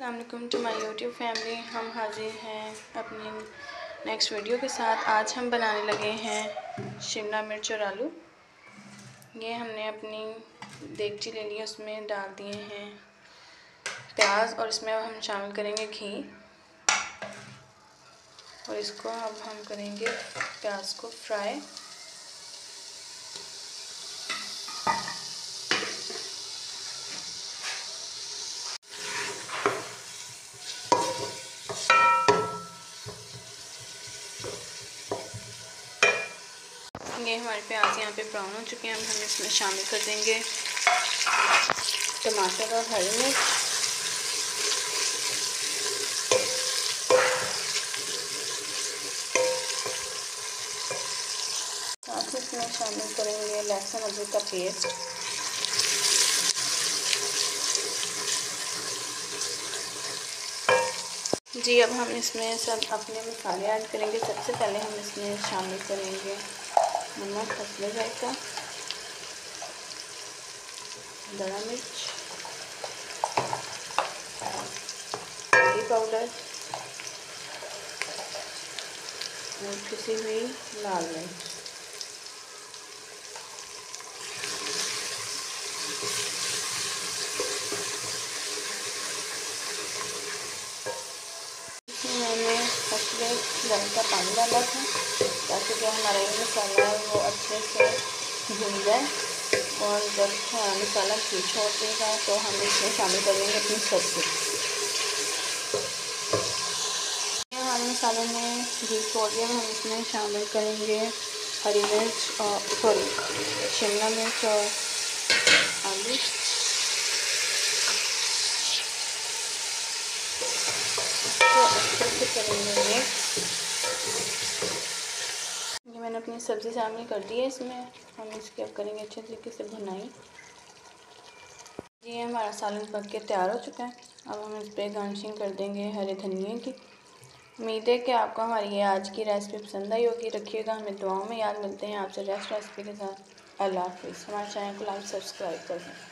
अस्सलामुअलैकुम to my YouTube family. हम हाजिर हैं अपनी नेक्स्ट वीडियो के साथ। आज हम बनाने लगे हैं शिमला मिर्च और आलू। ये हमने अपनी देगची ले ली है, उसमें डाल दिए हैं प्याज और इसमें अब हम शामिल करेंगे घी। और इसको अब हम करेंगे प्याज को फ्राई। ये हमारे प्याज यहाँ पे ब्राउन हो चुके हैं। अब हम इसमें शामिल कर देंगे टमाटर और हरी मिर्च। साथ ही इसमें शामिल करेंगे लहसुन अदरक का पेस्ट। जी अब हम इसमें सब अपने मसाले ऐड करेंगे। सबसे पहले हम इसमें शामिल करेंगे नमक, हल्दी जायका, धनिया मिर्च, हल्दी पाउडर और पिसी हुई लाल मिर्च। मैंने फसले गर्म का पानी डाला था ताकि जो हमारा ये मसाला है वो अच्छे से भून जाए। और जब मसाला घी छोड़ देगा तो हम इसमें शामिल करेंगे अपनी सब्ज़ी। हमारे मसाले में घी छोड़ दिया, हम इसमें शामिल करेंगे हरी मिर्च और शिमला मिर्च और आलू। तो अच्छे से करेंगे ये मैंने अपनी सब्ज़ी शामिल कर दी है इसमें। हम इसकी अब करेंगे अच्छे तरीके से भुनाई। ये हमारा सालन पक के तैयार हो चुका है। अब हम इस पर गार्निशिंग कर देंगे हरे धनिए की। उम्मीद है कि आपको हमारी ये आज की रेसिपी पसंद आई होगी। रखिएगा हमें दुआओं में याद। मिलते हैं आपसे नेक्स्ट रेसिपी के साथ। अल्लाह हाफ़िज़। हमारे चैनल को लाइक सब्सक्राइब कर दें।